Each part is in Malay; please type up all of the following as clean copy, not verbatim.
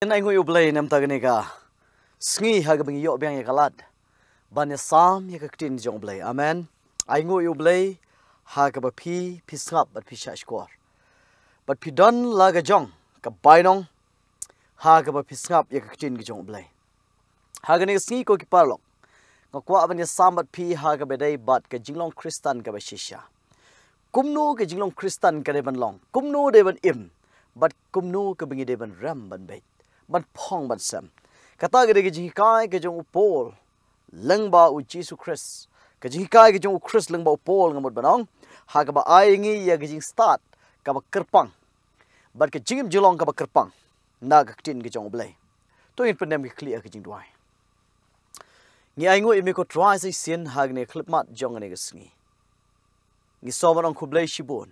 Ai ngui ublay nam tagnega sngi hagabing yo biang yakalad ban sam yakaktin jong blay amen ai ngui ublay hagabapi pisngap bat pisha skor bat pidon laga jong ka bainong hagaba pisngap yakaktin jong blay hagane sngi ko ki parlok ngakwa ban sam bat pi hagabedai bat ka jinglong kristan ka bashisha kumnu ka jinglong kristan ka deban long kumnu deban im bat kumnu ka bingi deban ram ban bait ban phong ban sam kata gede ji kai ke jong upol lengba u Jesus Christ ke ji kai ke jong Christ lengba upol ngamot banong ha ka ba ai ngi ya ke jing start ka ba kerpang bat ke jing jolong ka ba kerpang na ka tin ke jong blai to in pendem ke clear ke jing duai ngi ai ngoi me ko try sai sin ha ne clip mat jong ne ke sngi ngi so banong ku blai shibon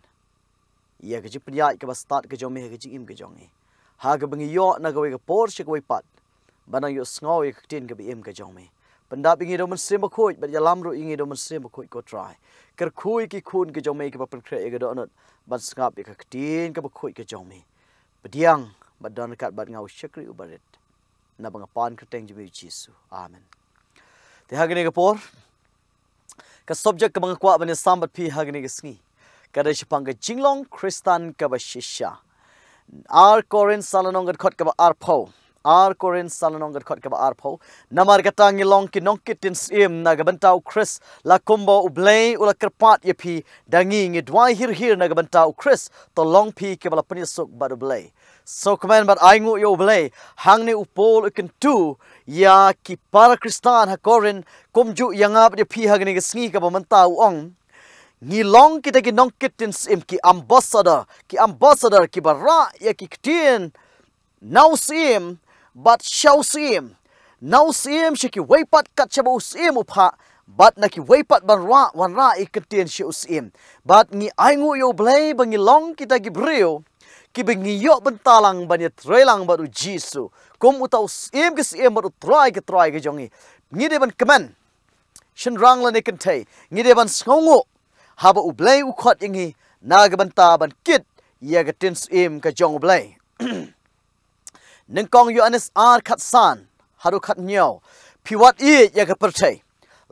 ya ke ji pya ka ba start ke jong me ke jing im ke jong ni ha ka bangi yo na ka we ka por shi ka we pat banang yo sngaw ye tin ka bi em ka jong me pandap ingi do man sem ba khoi ba yalam ro ingi do man sem ba khoi ko try ker khoi ki khun ke jong me ka ba pen khre ga do not ban skap ye ka tin ka ba khoi ka jong me badiang ba don kat ba ngau shakri u baret na bang pan ka teng ji Jesus amen te ha ga por ka subject ka bang kwa ban sambat pi ha ga ne sngi ka da shipang ka jinglong kristan ka ba shisha ar korin salanong gat khot ka ba ar pho ar korin salanong gat khot ka ba ar pho namar ka tangi long ki nong kitin sim na ga bantau Chris la combo ublay ula kerpat ye pi dangi ngi dwai hir na ga bantau Chris to long pi ke bala pani sok ba ublay so command but ai ngu yo ublay hang ne upol ikin tu ya ki para kristan ha korin komju yangap ye pi hagni ga sngi ka ba mantau ong ngilong kita ki nong kitin sim ki ambassador ki bara ya ki ktin now sim but shall sim now sim shi ki weipat kat chabo sim upha but na ki weipat banra wanra iktin shi usim but ngi aingu yo blay bangi long kita ki brio ki bengi yo bentalang ban trelang baru jisu kom utau sim ki sim baru try ki jongi ngi de ban kaman shin rang la ne kan thai ngi de ban sngongo haba ublay ukhot ingi nagabanta ban kit yaga tins im ka jong ublay ningkong yu anis ar khat san haru khat nyaw piwat i yaga perthai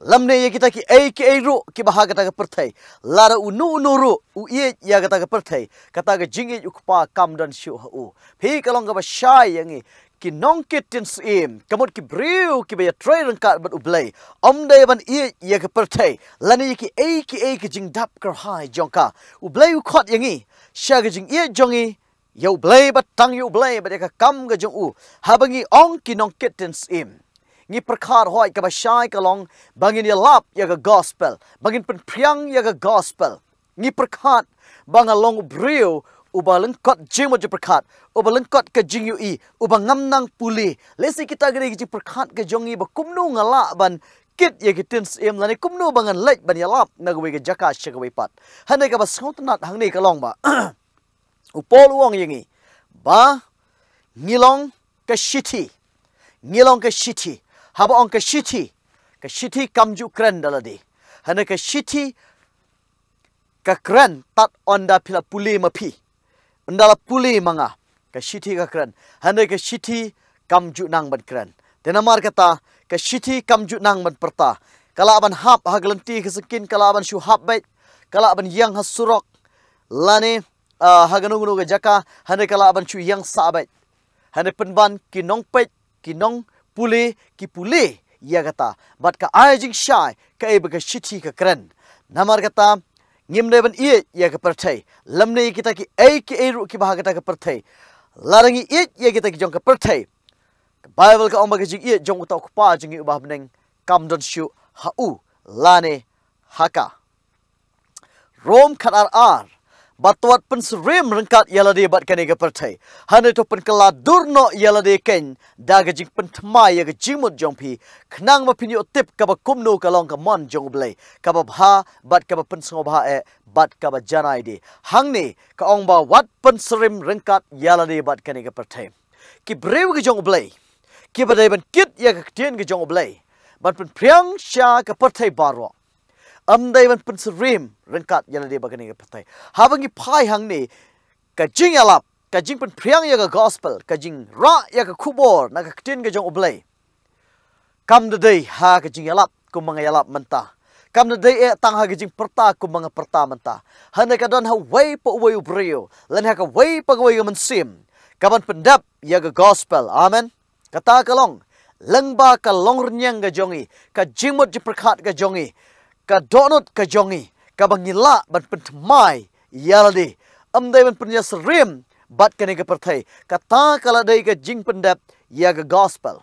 lamne ye kita ki ai ru ki bahaga ta ka perthai lara unu ru u i yaga ta ka perthai kata ga jingi ukpa kamdan shu hu phi kalong ga ba shai yangi ki nong kitin sim kamot ki briu ki be tray rang kat bat ublay omde ban i ye ka perthai lani ki ai ki jing dap kar hai jongka ublay u khot yangi sha ga jing i jongi yo blay bat tang yo blay bat ka kam ga jong u habangi ong ki nong kitin sim ngi perkhar hoi ka ba shai kalong bangin ya lap ya ga gospel bangin pen priang ya ga gospel ngi perkhat bangalong briu ubaleng kot jimo je perkhat ubaleng kot ka jing ui ubangam nang puli lesi kita gre ji perkhat ka jongi ba kumnu ngala ban kit ye kitin em lani kumnu bangan lek ban yalap nagwe ga jaka shagwe pat hane ka ba sngotnat hangni ka long ba upol uang yengi ba ngilong ka shiti haba ong ka shiti kamju kren daladi hane ka shiti ka kren tat onda pila puli mapi ndala puli manga ka shiti ka kran hande ka shiti kamju nang ban kran denamar kata ka shiti kamju nang ban perta kala ban hap haglanti kesekin kala ban shu hap bait kala ban yang hasurok lane haganungunu ga jaka hande kala ban shu yang sabait hande penban kinong pait kinong puli ki puli ya kata bat ka ajing shai ka e ka shiti ka kran namar kata ngimne ban i ya ka perthai lamne kita ki ai ru ki bahaga ta ka perthai larangi i ya kita ki jong ka perthai bible ka omba ki i jong uta ku pa jing u ba bneng kam don shu ha u lane haka rom khatar ar batwat pen srem rengkat yalade bat kane ka perthai hane to pen kala durno yalade ken daga jing pen thma ya ga jingmot jong phi khnang ma phini otip ka ba kumno ka long ka mon jong blai ka ba bha bat ka ba pen sngo bha e bat ka ba janai de hangni ka ong ba wat pen srem rengkat yalade bat kane ka perthai ki brew ga jong blai ki ba dai ban kit ya ka tien ga jong blai bat pen priang sha ka perthai baro amdai ban pen srem rengkat yalade ba kane ka perthai habangi phai hangni ka jing yalap kajing pen priang ya ka gospel kajing ra ya ka khubor na ka tin ka jong oblay kam de day ha kajing yalap kum mga yalap menta kam de day tang ha kajing perta kum mga perta menta hana ka don ha way po way ubreo lan ha ka way pa way man sim kaban pendap ya ka gospel amen kata kalong lengba ka long renyang ka jongi ka jingmot ji perkhat ka jongi ka donut ka jongi ka bangila ban pentmai yaladi amdai ban punya serim bat kene ke perthai kata kala dai ke jing pendap ya ke gospel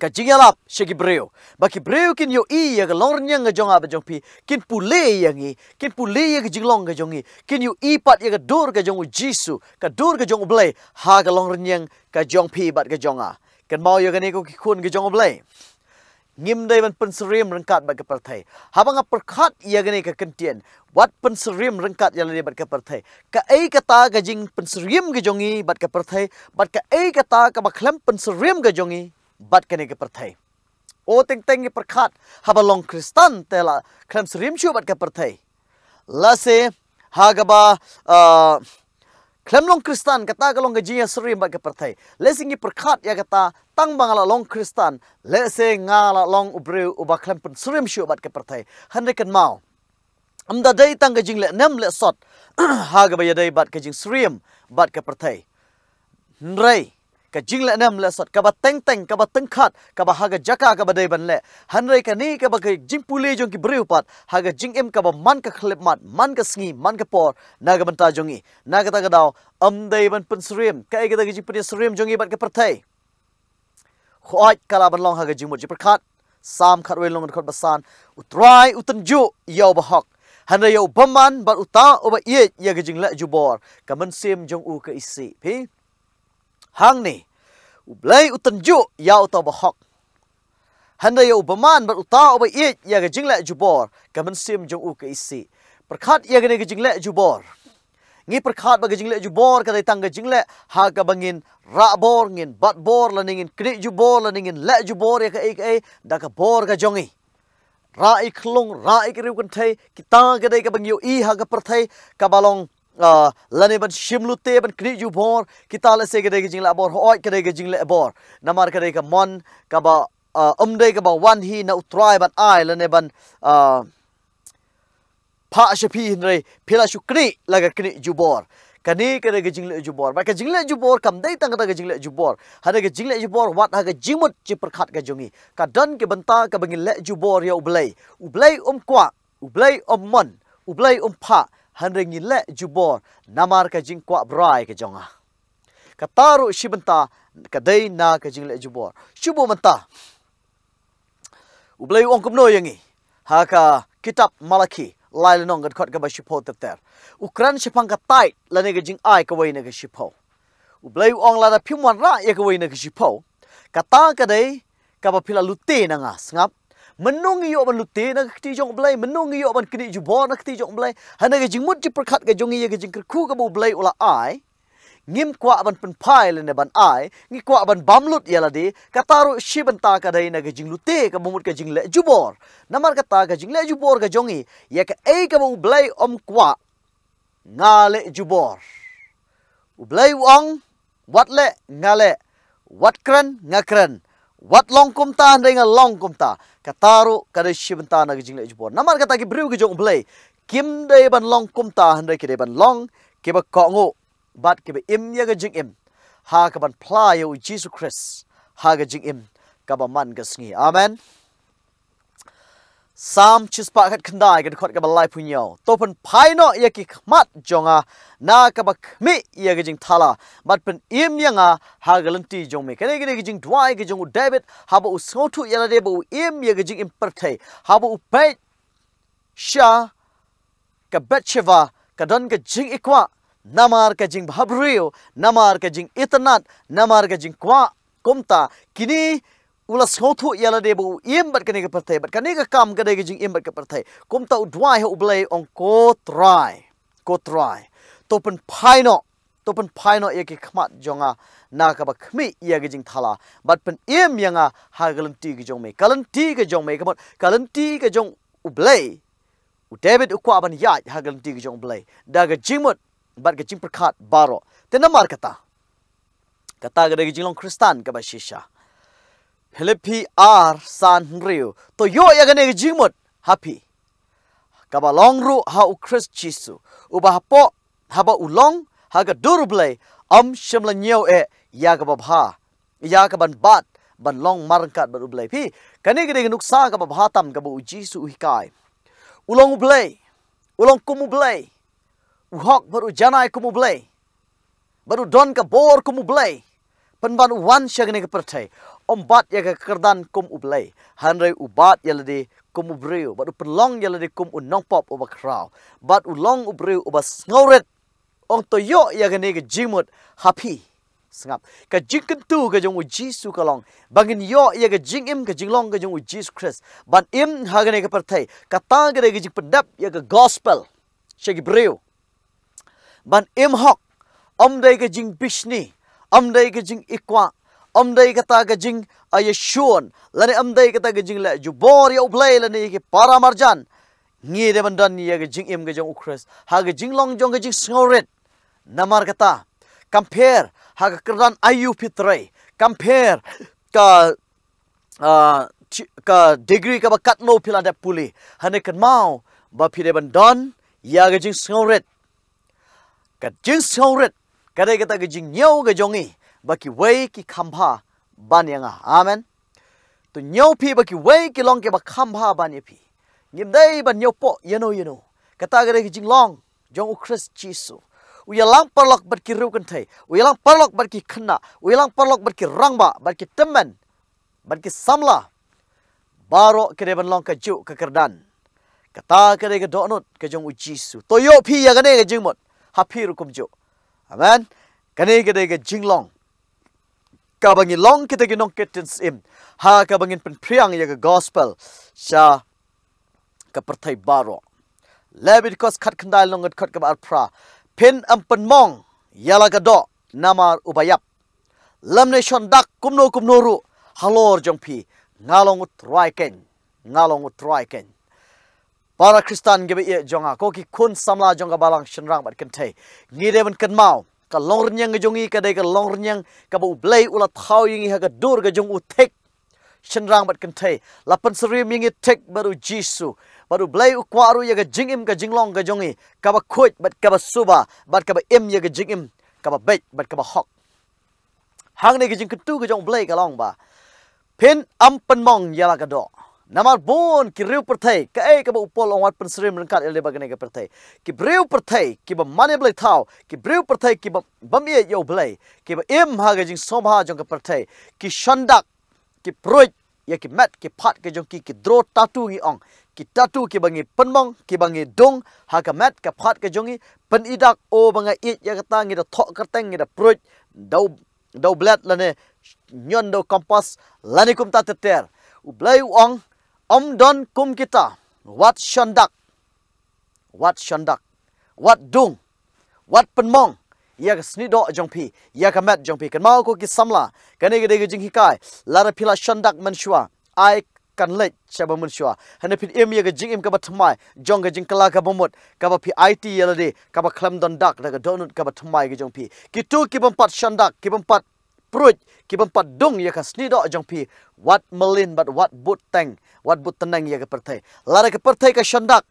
ka jing yalap shegi breu baki breu kin yo I ya ke long nyang ga jonga ba jong pi kin pule yangi kin pule ya ke jing long ga jongi kin yo I pat ya ke dur ga jong jisu ka dur ga jong blai ha ga long nyang ka jong pi bat ga jonga kan mau ya ke ne ko ki khun ga jong blai ngim dai ban penserim rengkat bat ke perthai habang perkhat ya ke ne ka kentien wat penserim rengkat ya le bat ke perthai ka ai kata ga jing penserim ga jongi bat ke perthai bat ka ai kata ka bakhlem penserim ga jongi bat ke ne ke perthai o teng teng ke perkhat haba long kristan tela klem serim shu bat ke perthai la se ha ga ba klem long kristan kata ga long ga jing serim bat ke perthai le singi perkhat ya kata tang bangala long kristan le se ngala long ubreu uba klem penserim shu bat ke perthai hande kan mau amda dai tang ga jing le nem le sot ha ga ba ya dai bat ke jing serim bat ke perthai nrei ka jing le nem le sot ka ba teng teng ka ba teng khat ka ba ha ga jaka ka ba dai ban le hanrei ka ni ka ba ke jing pule jong ki breu pat ha ga jing em ka ba man ka khlep mat man ka sngi man ka por na ga ban ta jongi na ga ta ga daw amdai ban penserim ka ai ga jing puni serim jongi bat ke perthai khoi kala ban long ha ga jing mo ji perkhat sam khat we long khot basan utrai utanju yaw ba hok hana yaw baman bat uta oba ye ya ga jing la jubor ka man sim jong u ka isi phi hang ni ublai utanju yaw ta ba hok hana yaw baman bat uta oba ye ya ga jing la jubor ka man sim jong u ka isi perkhat ya ga ne ga jing la jubor ngi perkhat ba ga jing la jubor ka dai tang ga jing la ha ka bangin ra bor ngin bat bor la ningin kri jubor la ningin la jubor ya ka ai da ka bor ga jongi ra ik lung ra ik riu kan thai kita ga dai ka bang yo I ha ga perthai ka balong lane ban shimlute ban kri jubor kita la se ga dai ga jing la bor hoi ka dai ga jing la bor namar ka dai ka mon ka ba dai ka ba wan hi na utrai ban ai lane ban pha shapi nrei phila shukri laga kri jubor kani ka dai ga jing la jubor ba ka jing la jubor kam dai tang ka ga jing la jubor ha ga jing la jubor wat ha ga jingmut chi perkhat ga jongi ka dan ke banta ka bangin la jubor ya ublai kwa ublai mon ublai pha han rengi la jubor namar ka jing kwa brai ka jonga ka taru shibanta ka dai na ka jing la jubor shubo manta ublai kum no yangi ha ka kitab malaki lai nong gad khot ka ba shipo ter ukran shipang ka tai la ne ga jing ai ka wai ne ga shipo ublai ong la da phimwan ra ya ka wai ne ga shipo ka ta ka dai ka ba phila lute na nga ngap menung yo ban lute na kti jong blai menung yo ban kni ju bo na kti jong blai hana ga jing mut ji perkhat ga jong ye ga jing khu ga bu blai ula ai ngim kwa ban pen phai le ne ban ai ngi kwa ban bamlut ya la di kataru shibanta ka dai na ga jing lute ka mumut ka jing le jubor namar ka ta ga jing le jubor ga jongi ya ka ei ka bu blai kwa ngale jubor ublai wong wat le ngale wat kran ngakran wat long kumta ndai nga long kumta kataru ka dai shibanta na ga jing le jubor namar ka ta ki briu ga jong blai kim dai ban long kumta ndai ki dai ban long ke ba ko ngo bat ke im ya ga jing im ha ka ban pla yo Jesus Christ ha ga jing im ka ba man ga sngi amen sam chispa khat khandai ga khot ka ba lai punyo to pen phai no ya ki khmat jonga na ka ba khmi ya ga jing thala bat pen im ya nga ha ga lanti jong me kene ga jing dwai ga jong David ha ba so thu ya la de ba im ya ga jing im perthai ha ba pe sha ka betcheva ka don ga jing ikwa namar ka jing bhabrio namar ka jing itnat namar ka jing kwa kumta kini ula sothu yala de bu im bat kane ka perthai bat kane ka kam ka de jing im bat ka perthai kumta udwai ho blai on ko try topen phaino ye ki khmat jonga na ka ba khmi ya ga jing thala bat pen im yanga ha galanti ga jong me kalanti ga jong me ka kalanti ga jong ublai u David ukwa ban ya ha galanti ga jong blai da ga jingmut bat ga jing perkhat baro tenamar kata gede jinglong Kristan ka basisha Philippi R san riu to yo ya gane jingmot happy kaba long ru ha u Christ Jesus uba hapo haba ulong haga durble shimla nyau ya ka babha ya ka ban bat ban long marangkat baru blai pi kani gede nuksa ka babha tam ka bu Jesus hikai ulong blai ulong kumu blai uhok baru janai kumu blai baru don ka bor kumu blai penban wan shagne ka perthai bat ya ka kerdan kum ublai hanrai ubat yalade kum ubreu baru penlong yalade kum unong pop uba kraw bat ulong ubreu uba ngauret ong toyo ya gane ka jimut happy sangap ka jingkentu ka jong Jesus kalong bangin yo ya ka jingim ka jinglong ka jong Jesus Christ ban im hagane ka perthai kata gade ka jing pendap ya ka gospel shagi breu ban im hok dai ka jing bishni dai ka jing ikwa dai kata ka jing ayashun lani dai kata ka jing la jubor ya ublai lani ke para marjan ngi de bandan ya ka jing im ka jong Christ ha ka jinglong jong ka jing snoret namar kata compare ha ka kerdan ayu pitrai compare ka degree ka bakat no pila da puli hane kan mau ba pide bandan ya ka jing snoret ka jing snoret kada kata ka jing nyau ka jongi baki wei ki khamha banyanga amen to nyau pi baki wei ki long ke ba khamha banya pi ngim dai ban nyau po yeno kata ka jing long jong Christ Jesus uyalang parlok bat ki ru kan thai uyalang parlok bat ki khna uyalang parlok bat ki rangba bat ki temen bat ki samla baro kede ban long ka ju ka kerdan kata ka donut ka jong Jesus to yo pi ya gane ka jingmot happy ru kum ju amen kane ka jinglong ka bangi long kita ki nong ketens im ha ka bangin pen priang ya ka gospel sha ka perthai baro lebit kos khat khandai longat khat ka bar pra pen ampen mong yala ka do namar ubayap lamne shon dak kumno ru halor jongpi ngalong utrai ken para Kristan gebe ye jonga ko ki kun samla jonga balang shenrang bat kentei ngide ban kan mau ka longrenyang jongi ka dai ka longrenyang ka bu blai ula thau yingi ha ka dur ka jong utek shenrang bat kentei lapan serim yingi tek baru jisu baru blai ukwaru ya ka jingim ka jinglong ka jongi ka ba khoj bat ka ba suba bat ka ba im ya ka jingim ka ba bet bat ka ba hok hang ne ka jing ketu ka jong blai ka long ba pen ampen mong yala ka do namar bon ki riu perthai ka ka ba upol ong wat pensrim rengkat ele bagane ka perthai ki breu perthai ki ba mane blai thau ki breu perthai ki ba bamye yo blai ki ba im ha ga jing somha jong ka perthai ki shandak ki proit ya ki mat ki phat ka jong ki dro tatu ngi ong ki tatu ki bangi penmong ki bangi dong ha ka mat ka phat ka jongi pen idak o banga it ya ka tangi da thok ka tang ngi da proit dau blat lane nyon do kompas lani kum ta teter u blai ong don kum kita wat shandak wat dung wat penmong ya ka snido jongpi ya ka mat jongpi kan mau ko ki samla kane ge de jing hikai lara phila shandak manshwa ai kan let chaba manshwa hane phit em ya ga jing em ka bathmai jong ga jing kala ka bomot ka ba phi it yala de ka ba khlam don dak da ga donut ka bathmai ge jongpi ki tu ki bam pat shandak ki bam pat prut ki bam pat dung ya ka snido jongpi wat melin but wat but tang wat but tenang ya ka perthai lara ka perthai ka shandak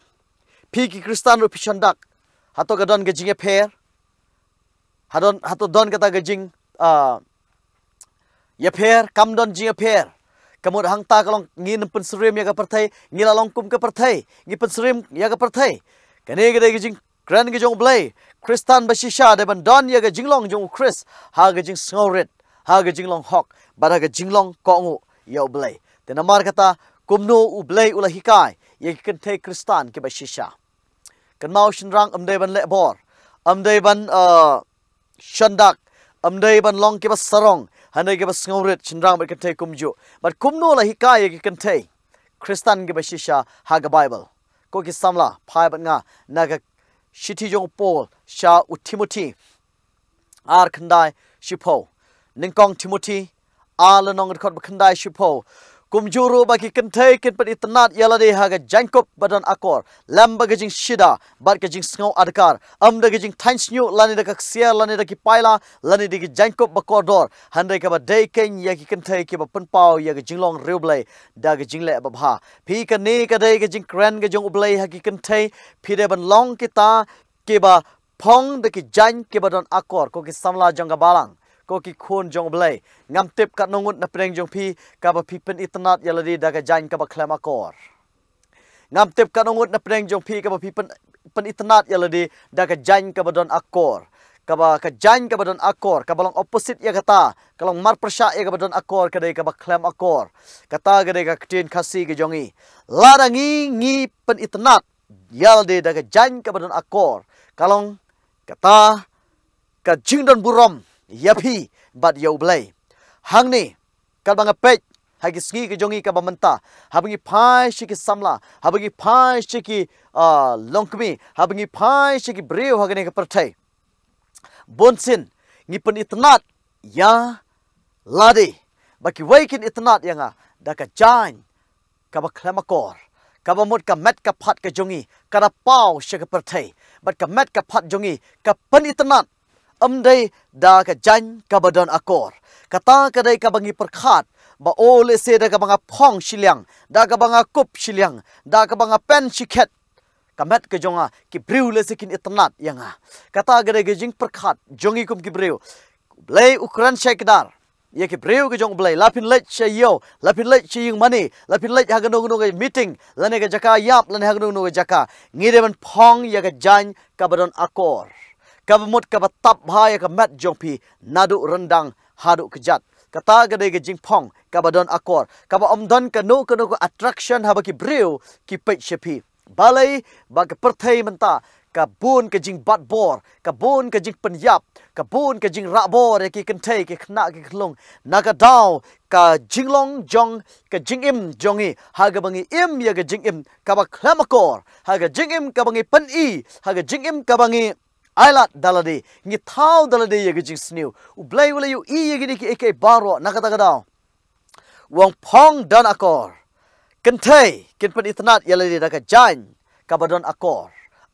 phi ki kristan ru phi shandak hato ga don ga jing e pher hato don kata ga jing ya pher kam don jing pher kamut hangta kalong ngin pensrim ya ka perthai ngila long kum ka perthai ngi pensrim ya ka perthai kane ga de jing kran ga jong blai kristan basisha de ban don ya ga jinglong jong Chris ha ga jing snoret ha ga jinglong hok bara ga jinglong kongu ya blai tena mar kata kumno u blai ula hikai ya kan thai kristan ke basisha kan mau shinrang amde ban le bor amde ban shandak amde ban long ke bas sarong hanai ke bas ngauret chinrang ba kan thai kumju but kumno la hikai ke kan thai kristan ke basisha ha ga bible ko ki samla phai ban nga naga shithi jong pol sha u timothy ar khandai shipo ningkong timothy ala nong khot ba khandai shipo kum juru bagi kentai kin pen itnat yala de haga Jacob badan akor lam bagi jing shida bat ke jing sngau adkar am de jing thains nyu lani de ksia lani de ki paila lani de Jacob bakordor handai ka ba dei ken ya ki kentai ki ba pen pau ya ge jinglong reublei da ge jingle ba bha phi ka ne ka dei ge jing kran ge jong ublei ha ki kentai phi de ban long kita ki ba phong de ki jan ki ba don akor ko ki samla jong ga balang ko ki khun jong blai ngam tip kat nongut na preng jong phi ka ba phi pen itnat yaladi da ga jan ka ba klama kor ngam tip kat nongut na preng jong phi ka ba phi pen itnat yaladi da ga jan ka ba don akor ka ba ka jan ka ba don akor ka balong opposite ya kata kalong mar persya ya ka ba don akor ka dei ka ba klam akor kata ga dei ka ktin khasi ge jongi larangi ngi pen itnat yaladi da ga jan ka ba don akor kalong kata ka jingdon burom yapi bat yau blai hang ni kal bang pet hagi ski ke jongi ka bamenta habangi phai shiki samla habangi phai shiki longkmi habangi phai shiki breu hagane ka perthai bonsin ngi pen itnat ya lade baki waikin itnat yanga da ka jan ka ba klamakor ka ba mut ka met ka phat ka jongi ka da pau shika perthai bat ka met ka phat jongi ka pen itnat amdai da ka jan ka badon akor kata ka dai ka bangi perkhat ba ole se da ka banga phong shiliang da ka banga kup shiliang da ka banga pen shiket kamet ka jonga ki breu le sekin itnat yanga kata ga dai ga jing perkhat jongi kum ki breu blai ukran shekdar ye ki breu ga jong blai lapin lech cheyo lapin lech chiying mani lapin lech ha ga no ga meeting lane ga jaka yap lane ha ga no ga jaka ngire ban phong ya ga jan ka badon akor kabamut kabatap bhaya ka mat jongpi nadu rendang hadu kejat kata gade ge jingpong kabadon akor kaba omdon ka no attraction habaki breu ki pech shepi balai bag perthai menta kabun ke jing bat bor kabun ke jing penyap kabun ke jing rabor ki kentai ki khna ki khlong naga daw ka jinglong jong ka jingim jongi haga bangi im ya ga jingim kaba klamakor haga jingim ka bangi pen haga jingim ka bangi ailat dalade ngi thau dalade yegi jing snew u blai wala yu i yegi ki ek baro nakata gadao wong phong dan akor kentai kin pen itnat yalade daga jan kabadon akor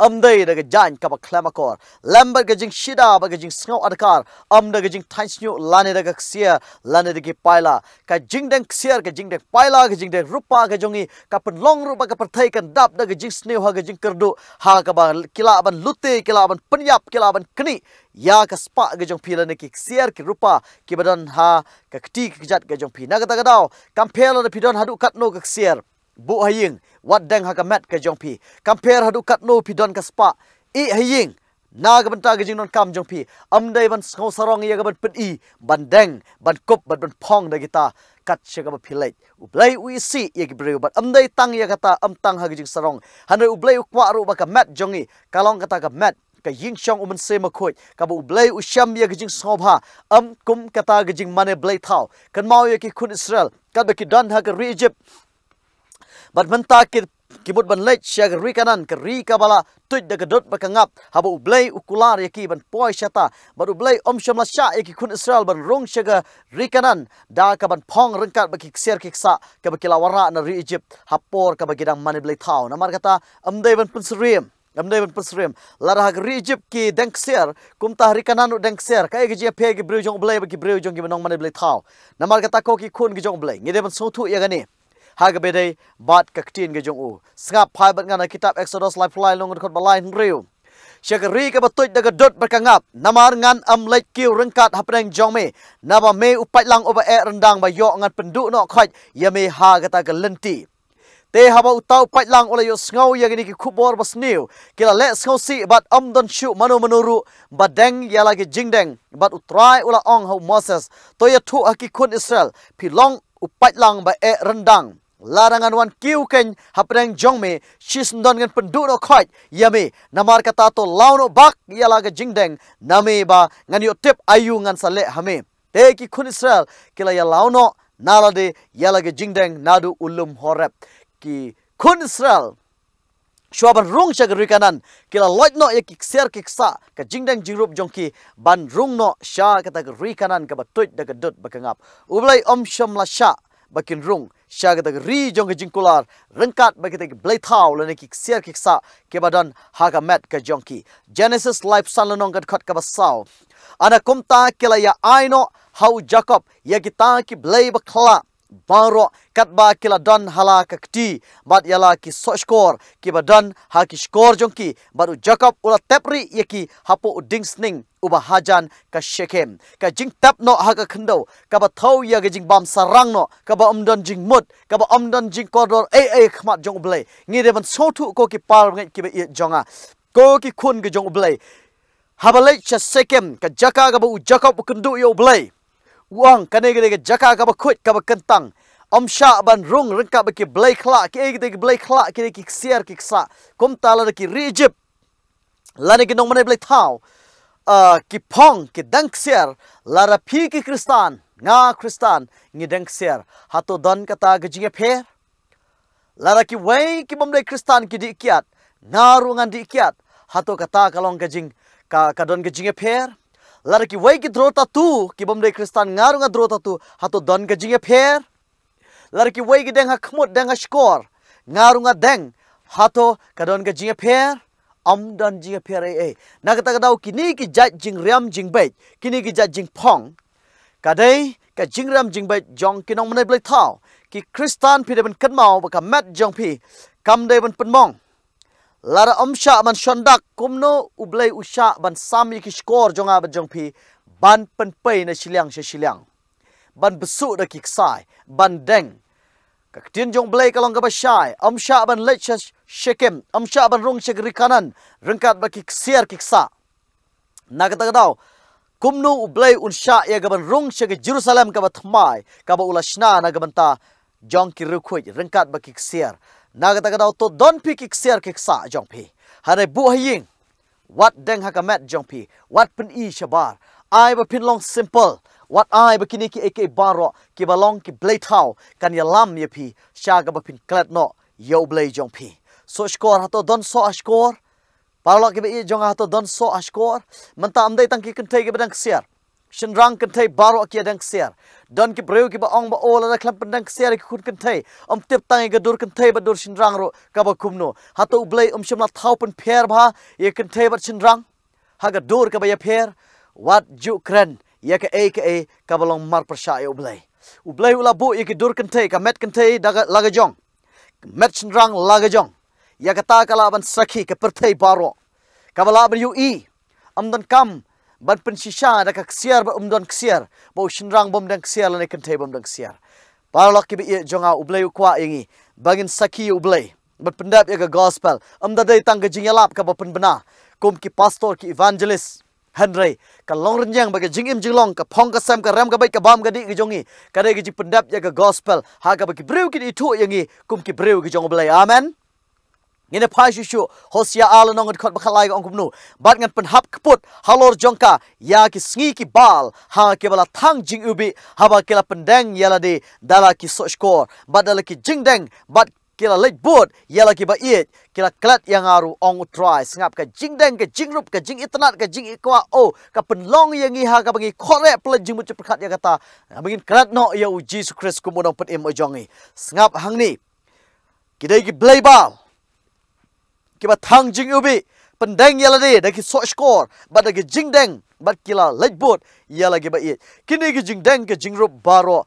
amdai daga jan kaba klam akor lambar ga jing shida ba ga jing sngo adkar amda ga jing thansnyu lane daga ksia lane dagi paila ka jing deng ksia ga jing deng paila ga jing deng rupa ga jongi ka pen long rupa ka perthai kan dap daga jing snew ha ga jing kerdu ha ka ba kila ban lute kila ban penyap kila ban keni ya ka spa ga jong pila ne ki ksia ki rupa ki badan ha ka kti ki jat ga jong pi na ga dau kampela de pidon hadu kat no ga ksia bu haying wat deng ha ka met ka jong pi compare hadu kat no pidon ka spa i haying na ga banta ga jing non kam jong pi amdai ban skau sarong ya ga ban pen i ban deng ban kop ban phong da kita kat shega ba philai ublai ui si ye gi breu bat amdai tang ya kata am tang ha ga jing sarong hanai ublai kwa ru ba ka met jongi kalong kata ka met ka ying shong uman se ma khoi ka bu blai u sham ya ga jing sobha am kum kata ga jing mane blai thau kan mau ya ki khun Israel ka ba ki dan ha ga ri Egypt bat menta kibut ban lech shag ri kanan ka ri ka bala tuj da gadot ba kangap habu ublai ukular yaki ban poi shata bat ublai sham la sha yaki khun Israel ban rong shaga ri kanan da ka ban phong rengkat ba ki ser ki sa ka ba kila wara na ri Egypt hapor ka ba gidang mani blai thau namar kata amdai ban pensrim amdai ban pensrim lara ha ri Egypt ki dengser kumta ri kanan u dengser ka gi je pe gi breu jong ublai ba ki breu jong gi banong mani blai thau namar kata ko ki khun gi jong ublai ngide ban sotu ya gani haga bedai bat ka ktin ge jong u skap phai bat ngana kitab Exodus lifeline long khot balai riu shagari ka batuj daga dot berkangap namar ngan am lek kiu rengkat hapreng jong me naba me upat lang oba e rendang ba yo ngan pendu no khaj ya me ha gata ga lenti te haba utau pat lang ola yo sngo ya gini ki khubor bas new kila le sngo si bat am don shu manu manuru badeng ya lagi jingdeng bat utrai ula ong ho Moses to ya thu haki khun Israel pilong upat lang ba e rendang larangan wan kiu ken hapreng jong me shis don ngan pendu no khaj yame namar kata to launo bak yala ga jingdeng name ba ngan yo tip ayu ngan sale hame te ki khun Israel kila ya launo nalade yala ga jingdeng nadu ulum horep ki khun Israel shwaban rung shagri kanan kila loit no yaki ser kiksa ka jingdeng jirup jongki ban rung no sha kata ri kanan ka batuj daga dot bakangap ublai sham la sha bakin rung syaga tak ri jong ke jingkular rengkat bagi tak blai thau lene ki siar ki sa ke badan haga met ke jongki Genesis life san lenong kat khot ka basau ana kumta kila ya aino hau Jacob ya kita ki blai bakla baro katba kila don hala ka kti bat yala ki so skor ki badan ha ki skor jongki baru Jacob ula tepri yaki hapo uding sning uba hajan ka Shechem ka jing tap no ha ka khndo ka ba thau ya ga jing bam sarang no ka ba omdon jing mut ka ba omdon jing kodor khmat jong blai ngi de ban sotu ko ki par ngai ki ba i jonga ko ki khun ga jong blai habalai cha Shechem ka jaka ga ba u Jacob kundu yo blai uang kane ge jaka ka ba khut ka ba kentang sha ban rung rengka ba ki blai khla ki ge blai khla ki siar ki sa kum tala ki Egypt lani ki nong mane blai thau ki pong ki dangsier lara pi ki Kristan nga Kristan ngi dangsier hato don kata gejinge pher lara ki wei ki bomdai Kristan ki dikiat ngaru ngan dikiat hato kata kalong gejing ka don gejinge pher lara ki wei ki drota tu ki bomdai Kristan ngaru nga drota tu hato don gejinge pher lara ki wei ki deng ha khmut deng ha skor ngaru nga deng hato kadon gejinge pher dan jing pere nak kata dau kini ki jat jing ram jing bai kini ki jat jing pong kadai ka jing ram jing bai jong kinong mane blai thau ki Kristan pi de ban kan mau ba ka mat jong pi kam de ban penmong lara sha man shondak kumno ublai usha ban sami ki skor jonga ban jong pi ban pen pei na siliang se siliang ban besu da ki sai ban deng ka tin jong blai kalong ka ba shai sha ban lech Shechem sha ban rung shek rikanan rengkat ba ki siar ki sa na kata dau kumnu ublai unsha ya gaban rung shek Jerusalem ka ba thmai ka ba ulashna na gaban ta jong ki rukhoi rengkat ba ki siar na kata dau to don pi ki siar ki sa jong pi hare bu haying wat deng hakamet jong pi wat pen I shabar ai ba pin long simple wat ai ba kini ki ek baro ki balong ki blai thau kan ya lam ye pi sha ga ba pin klat no yo blai jong pi so skor hato don so skor parlok ki be jong hato don so skor manta amdai tang ki kentai ki badang siar shinrang kentai baro ki adang siar don ki breu ki ba ong ba ola na klam pendang siar ki kun kentai tip tang ga dur kentai ba dur shinrang ro ka ba kumno hato blai shimla thau pen pher bha ye kentai ba shinrang ha ga dur ka ba ye pher wat Ukraine ya ka ka balong mar persha yo blai ula bu ye ki dur kentai ka met kentai daga laga jong met shinrang laga jong ya kata kala ban sakhi ke perthai baro kabala ban yu amdan kam ban pensisha da ka ksiar ba umdan ksiar bo shinrang bom dang ksiar lane kentai bom dang ksiar parlok ki be jonga ublai kwa ingi bagin sakhi ublai bat pendap ya ka gospel amda dai tang ga jingalap ka ba pen bana kum ki pastor ki evangelist Henry ka long renjang bagi jingim jinglong ka phong ka sam ka ram ka bai ka bam ka di ki jongi ka dai ki pendap ya ka gospel ha ka bagi breu ki itu yangi kum ki breu ki jong ublai amen ngene phai shu Hosea ala nong khot bakhalai ong kumnu bat ngan pen hap kput halor jongka ya ki sngi ki bal ha ke bala thang jing ubi haba kela pendang yala de dala ki so skor bat dala ki jingdeng bat kila lej bot yala ki ba it kila klat yang aru ong utrai sngap ka jingdeng ka jingrup ka jing itnat ka jing ikwa o ka penlong yangi ha ka bagi khore pel jing mucuk perkhat ya kata bangin klat no ya Jesus Christ kumudong pet im ojongi sngap hangni kidai ki blaybal kiba thang jing ubi pendeng yala de da ki so skor bat da ki jingdeng bat kila lejbot yala ki ba it kini ki jingdeng ki jingrup baro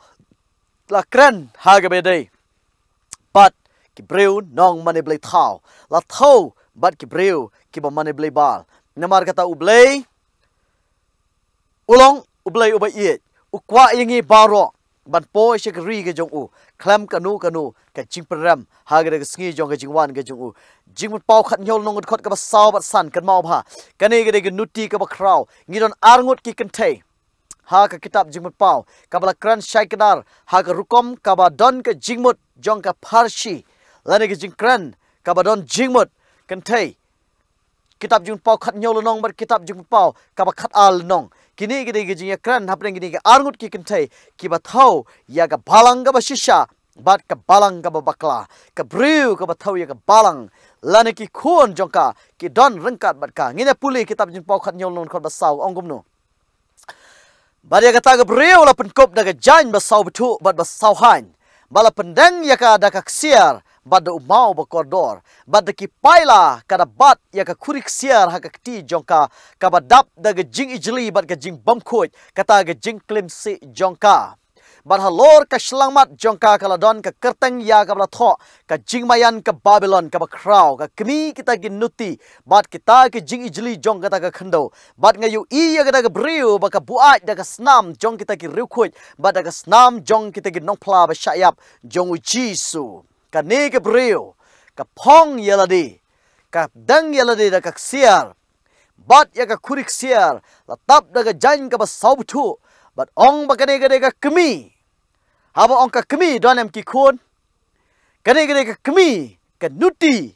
la kran ha ga be dei bat ki breu nong mane blai thau la thau bat ki breu ki ba mane blai bal namar kata ublai ulong ublai uba it ukwa yangi baro ban po shekri ke jong u klam kanu ka jing peram ha ga sngi jong ka jingwan ka jong u jing pau khat nyol nong khot ka ba saw bat san kan mau bha kane ga nuti ka ba kraw ngidon arngut ki kentei ha ka kitab jingmut pau ka bala kran shaikadar ha ka rukom ka ba don ka jingmut jong ka parshi lane ka jingkran ka ba don jingmut kentei kitab jingmut pau khat nyol nong bar kitab jingmut pau ka ba khat al nong kini gede gejing kran hapren gini ga arngut ki kentai ki ba thau ya ga balang ga ba shisha bat ka balang ga ba bakla ka breu ka ba thau ya ga balang lane ki khon jongka ki don rengkat bat ka ngine puli kitab jing pau khat nyol non khot ba saw ongum no bat ya ga ta ga breu la pen kop da ga jain ba saw betu bat ba saw hain bala pendeng yaka daka ksiar bada umau ba koridor bada ki paila kada bat yaka kurik siar haka kti jongka kabadap daga jing ijli bad ga jing bamkhoj kata ga jing klimsi jongka bad halor ka shlangmat jongka kaladon ka kerteng ya ka bala tho ka jing mayan ka Babylon ka ba kraw ka kmi kita ginuti bad kita ka jing ijli jong kata ka khando bad ngayu I ya ga briu ba ka buat daga snam jong kita ki rukhoj bad daga snam jong kita gi nongpla ba shayap jong jisu ka ne ka briu ka phong yaladi ka dang yaladi da ka siar bad ya ka kurik siar la tap daga jan ka ba sautu bad ong ba ka ne ka kmi haba ong ka kmi donem ki khon kane ka kmi ka nuti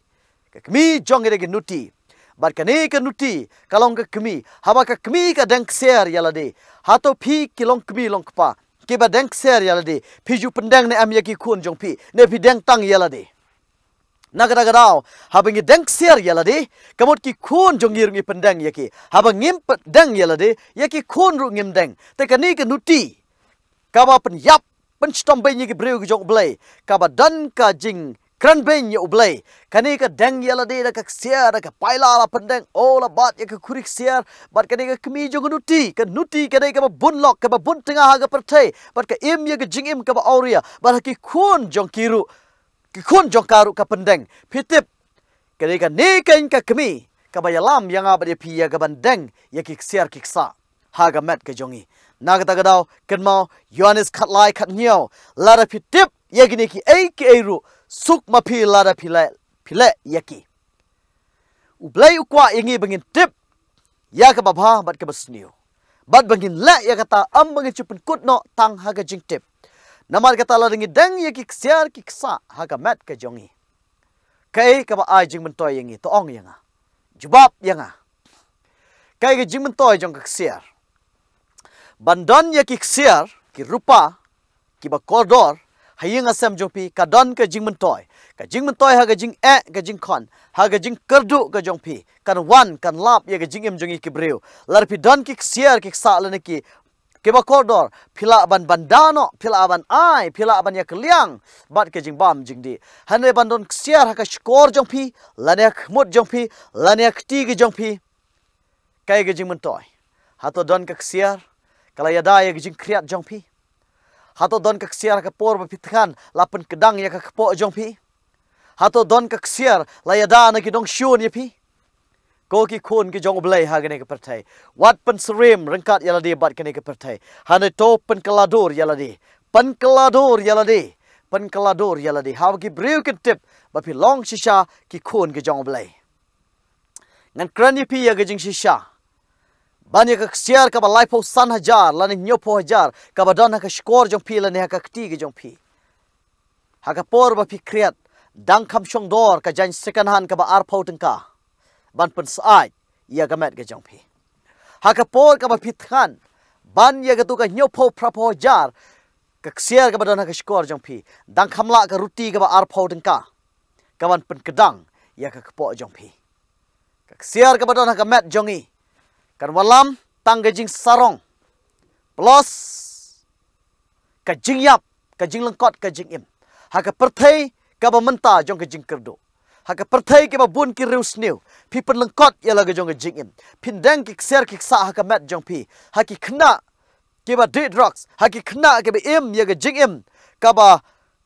ka kmi jong ka nuti bad kane ka nuti kalong ka kmi haba ka kmi ka dang siar yaladi hato phi kilong kmi long pa ke ba dang siar yaladi phi ju pendang ne am ya ki khon jong phi ne phi dang tang yaladi nagadagadaw habang ideng siar yalade kamot ki khon jongir ngi pendang yaki habang ngim pendang yalade yaki khon ru ngim deng te kani ka nuti kaba pen yap pen stom be ngi breu jong blai kaba dan ka jing kran be ngi blai kani ka deng yalade da ka siar ka paila la pendang ola bat yaka kurik siar bat kani ka kmi jong nuti kani ka bun lok ka bun tengah ha ga perthai bat ka im ya ka jing im ka ba auria bat ki khon jong kiru kikun jong karu ka pendeng pitip kadeka neken ka kemi ka bayalam yang abade pia ka bandeng ya kiksiar kiksa haga met ka jongi nagata gadaw kenmau Yohanes khatlai khatnyau lara pitip yagini ki eiru suk mapi lara pile yaki ublai ukwa ingi bangin tip ya ka babha bat ka basniu bat bangin la ya kata am bangin chupun kutno tang haga jing tip namar kata la ringi deng ya kiksiar kiksa haga met ka jongi kai ka ba ai jing mentoy yangi to ong yanga jubab yanga kai ga jing mentoy jong kiksiar bandon ya kiksiar ki rupa ki ba koridor haying asam jongpi ka don ka jing mentoy haga jing ka jing khon haga jing kardu ka jongpi kan wan kan lap ya ga jing em jongi ki breu larpi don kiksiar kiksa la ki keba koridor phila ban bandano phila ban ai phila ban ya kliang bat ke jing bam jing di hanre bandon siar ha ka skor jong phi lanek mut jong phi lanek ti ge jong phi kai ge jing mentoy hato don ka siar kala ya da ya ge jing kriat jong phi hato don ka siar ka por ba pitkan lapen kedang ya ka po jong phi hato don ka siar la ya da na ki dong shun ya phi ko ki khon ki jong blai ha gane ka perthai wat pen srem rangkat yalade bat kane ka perthai hane to pen kalador yalade ha ki breu ki tip ba phi long shisha ki khon ki jong blai ngan krani pi ya ga jing shisha ban ya ka siar ka ba lai po san hajar la ni nyo po hajar ka ba don ha ka skor jong pi la ne ha ka kti ki jong pi ha ka por ba phi kriat dang kham shong dor ka jan second hand ka ba ar pho tengka ban pen saat ya gamet ke jong phi haka por ka ba pitkan ban ya ga tu ka nyopo prapo jar ka ksiar ka ba don ha ka skor jong phi dang khamla ka ruti ka ba ar pho tengka ka ban pen kedang ya ka po jong phi ka ksiar ka ba don ha ka met jongi kan walam tang ga jing sarong plus ka jing yap ka jing lengkot ka jing im haka perthai ka ba menta jong ka jing kerdo haka perthai ke ba bun ki reus new pi pen lengkot ya la ga jong jing im pindang ki ser ki sa haka met jong pi haki khna ke ba dead rocks haki khna ke ba im ya ga jing im ka ba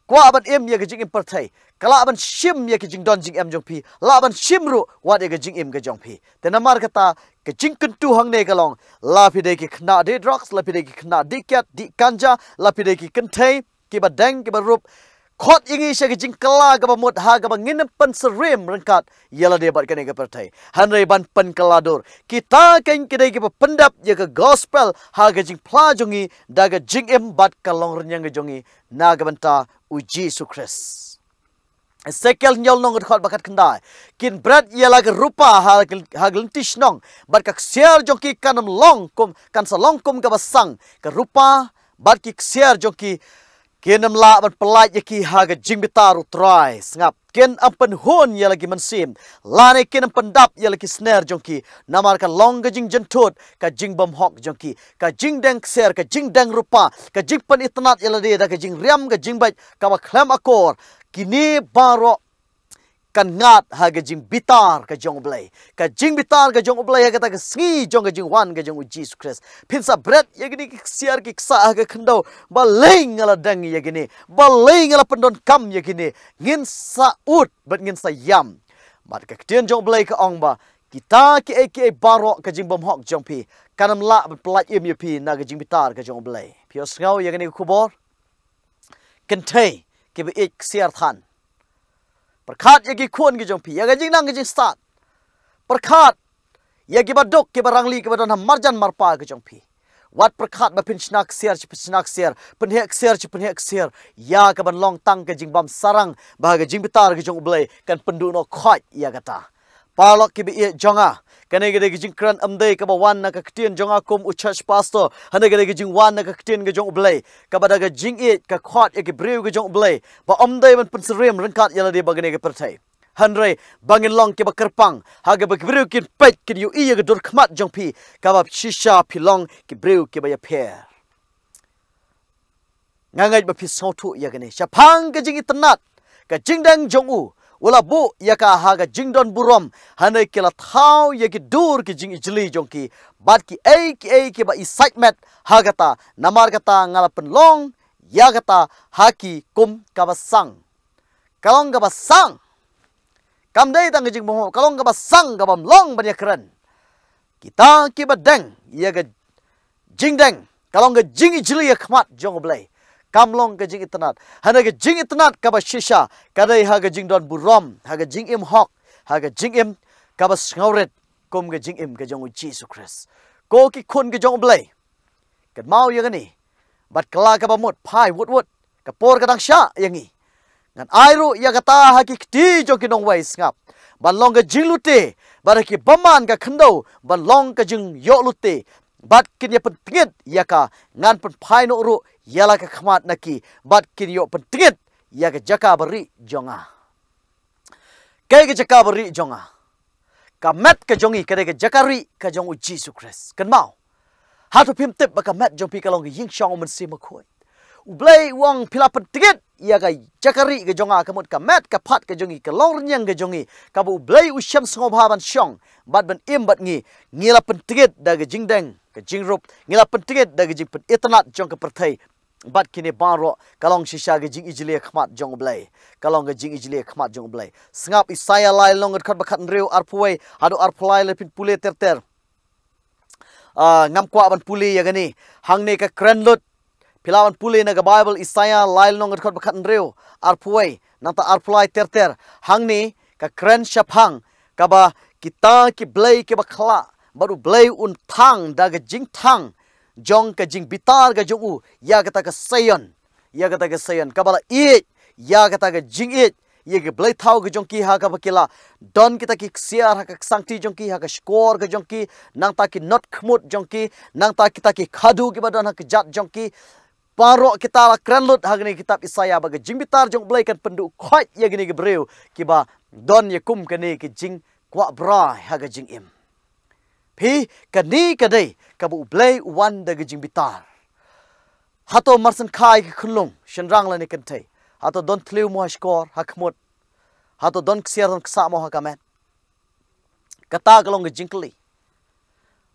kwa ban im ya ga jing im perthai kala ban shim ya ki jing don jing im jong pi la ban shim ru wa de ga jing im ga jong pi te namar kata ke jing kun tu hang ne ga long la pi de ki khna dead rocks la pi de ki khna dikat di kanja la pi de ki kenthai ke ba dang ke ba rup khot ingi se ke jing kala ga ba mot ha ga ba ngin pen serem rangkat yala de bat kane ga perthai hanre ban pen kalador kita ken ke de ke ba pendap ya ga gospel ha ga jing pla jongi da ga jing em bat kalong renyang ga jongi na ga banta uji sukres sekel nyol nong khot bakat khandai kin brad yala ga rupa ha glentish nong bat ka siar jongi kanam long kum kan sa long kum ga basang ka rupa bat ki siar jongi Kenam la ban pelaj yaki haga jing bitar utrai sngap ken ampen hon ya lagi mensim lane ken ampen dap ya lagi snare jongki namar ka long ka jing jentut ka jing bom hok jongki ka jing deng ser ka jing deng rupa ka jing pen itnat ya lade da ka jing riam ka jing baj ka ba klam akor kini baro kan ngat haga jing bitar ka jong blai ka jing bitar ka jong blai ka ta ka ski jong ka jing wan ka jong Jesus Christ pinsa bread ya gini siar ki sa haga khando baling ala dang ya gini baling ala pendon kam ya gini ngin sa ut but ngin sa yam mat ka ktian jong blai ka ong ba kita ki baro ka jing bom hok jong pi kanam la plat im yu pi na ka jing bitar ka jong blai pios ngau ya gini kubor kentei ki be ik siar than perkhat yagi khun gi jong pi yaga jing nang gi jing start perkhat yagi badok ke barangli ke badon marjan marpa gi jong pi wat perkhat ba pin snak ser pen hek ser ya ka ban long tang ke jing bam sarang ba ga jing bitar gi jong blai kan pendu no khot ya kata palok ke bi jonga kane ge jing kran amdei ka ba wan na ka ktien jonga kum u church pastor hane ge jing wan na ka ktien ge jong blai ka ba da ga jing ka khot ge breu ge jong blai ba amdei ban pen serem rengkat yala de bagane ge pertai hanre bangin long ke ba kerpang ha ge ba breu kin pet kin yu ge dur khmat jong pi ka ba shisha pilong ke breu ke ba ya per ngangai ba pi sautu ya ge ne chapang ge jing itnat ka jing dang jong u wala bu yaka haga jingdon burom hanai kila thau yaki dur ki jing ijli jongki bat ki ki ba excitement hagata namar kata ngalapen long yagata haki kum kabasang kalong kabasang kamdei tang jing mo kalong kabasang kabam long banya keren kita ki badeng yaga jingdeng kalong ga jing ijli yakmat jong blai kamlong ke jing itnat hana ke jing itnat ka ba shisha kadai ha ga jing don burom ha ga jing im hok ha ga jing im ka ba ngauret kum ga jing im ga jong Jesus Christ ko ki khun ga jong blai ka mau yang ni bat kala ka ba mot phai wut ka por ka dang sha yang ni ngan airu ya kata ha ki ti jo ki nong wai ngap ban long ga jing lute ba ki baman ka khando ban long ka jing yo lute bat kin ya pentingit ya ka ngan pen phai no ru yala ka khmat naki bat kin yo pentingit ya ka jaka beri jonga kai ka jaka beri jonga ka met ka jongi ka ka jakari ka jong Jesus Christ kan mau ha to pim tip ba ka met jong pi ka long ying shong men sim khoi u blai wong pila pentingit ya ka jakari ka jonga ka mot ka met ka phat ka jongi ka long nyang ka jongi ka bu blai u sham sngop ha ban shong bat ban im bat ngi ngila pentingit da ga jingdeng ka jingrup ngila pentingit da ga jing pen itnat jong ka perthai bat kini baro kalong shisha ge jing ijli khmat jong blai kalong ge jing ijli khmat jong blai sngap isaya lai long khat bakhat reu arpuai hadu arpulai le pin pule ter ngam kwa ban puli ya gani hangne ka krenlut pilawan puli na ga bible isaya lai long khat bakhat reu arpuai nanta arpulai ter hangne ka kren shapang ka ba kita ki blai ke bakhala baru blai un thang da ge jing thang jong ka jing bitar ga jong u ya kata ka sayon kabala i ya kata ka jing it ye ge blai thau ga jong ki ha ka bakila don kita ki siar ha ka sangti jong ki ha ka score ga jong ki nang ta ki not khmut jong ki nang ta kita ki khadu ki badon ha ka jat jong ki paro kita la kranlut ha gni kitab Isaya ba ga jing bitar jong blai kan pendu khoi ye gni ge breu ki ba don ye kum ka ni ki jing kwa bra ha ga jing im pi kani kadai kabu blai wan da gijing bitar hato marsan khai ki khulung shenrang la ni kantai hato don tliu mo skor hakmut hato don ksiar don ksa mo hakamet kata galong gijing kli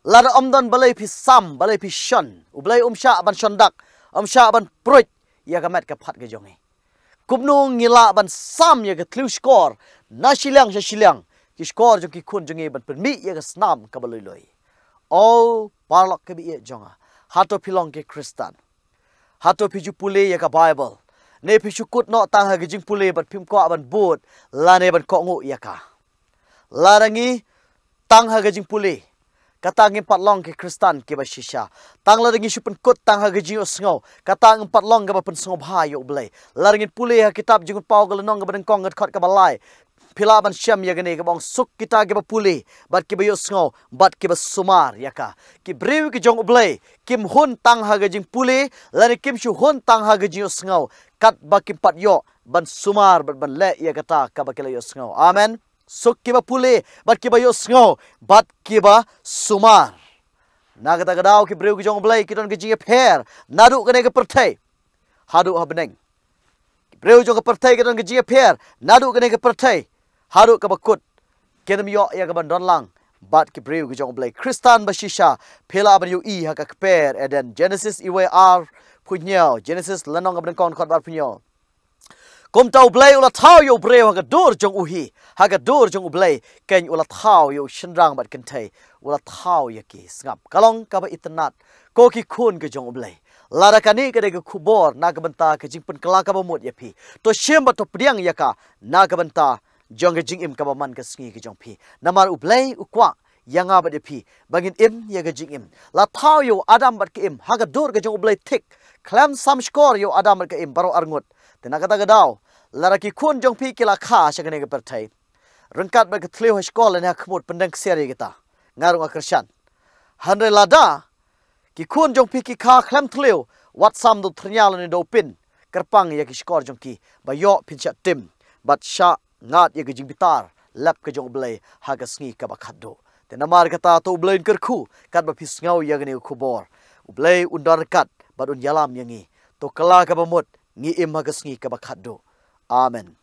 lar omdon balai pi sam balai pi shon ublai umsha ban shondak umsha ban proit ya kamet ka phat ga jongi kubnu ngila ban sam ya ga tliu skor na shilang ki skor jong ki khun jong ban permi ya ga snam ka baloi loi o parlok ke bi jonga hato pilong ke kristan hato piju pule ya ka bible ne piju kut no tang ha jing pule ban phim ko ban bot la ne ban ko ngu ya ka larangi tang ha jing pule kata ngin patlong ke kristan ke ba shisha tang larangi supen kut tang ha jing osngo kata ngin patlong ga ba pen sngo bha yo blai larangi pule ha kitab jing pau ga nong ga ban kong ngat khot ka balai phila ban syam ya gane ka bang suk kita ke ba puli bat ke ba yo sngo bat ke ba sumar ya ka ki brew ki jong blai kim hun tang ha ga jing puli lani kim shu hun tang ha ga jing sngo kat ba kim pat yo ban sumar ban le ya kata ka ba ke yo sngo amen suk ke ba puli bat ke ba yo sngo bat ke ba sumar na kata ka daw ki brew ki jong blai ki don ki jing pher nadu ka ne ka perthai hadu ha beneng brew jong ka perthai ki don ki jing pher nadu ka ne ka perthai haru ka bakut kedam yo ya ka ban don lang bat ki brew ki jong blai kristan ba shisha phela ban yu ha ka per eden genesis iwe ar punyo genesis lanong ka ban kon khot bar punyo kom tau blai ula thau yo brew ha ka dur jong uhi ha ka dur jong blai ken ula thau yo shinrang bat kan thai ula thau ya ki ngap kalong ka ba itnat ko ki khun ke jong blai lara kani ka de ka khubor na ka banta ka jingpun kala ka ba mot ya phi to shem ba to priang ya ka na ka banta jong ke jing im ka ba man ka sngi ke jong phi namar ublai ukwa yanga ba de phi bangin im ya ka jing im la thau yo adam bat ke im ha ka dur ke jong blai thik klam sam skor yo adam bat ke im baro arngut tena kata ka daw lara ki khun jong phi kila kha sha ka ne ka per thai rengkat ba ka thleu ha skol ne ha khmut pendang seri kita ngarung akrsan hanre lada ki khun jong phi ki kha khlam thleu wat sam do thnyal ne do pin kerpang ya ki skor jong ki ba yo pin cha tim bat sha ngat ya ki jing bitar lap ka jong blai ha ka sngi ka ba khaddo te namar kata to blai ker khu kat ba phis ngau ya gane khubor blai undar kat ba un yalam yangi to kala ka ba mot ngi im ha ka sngi ka ba khaddo amen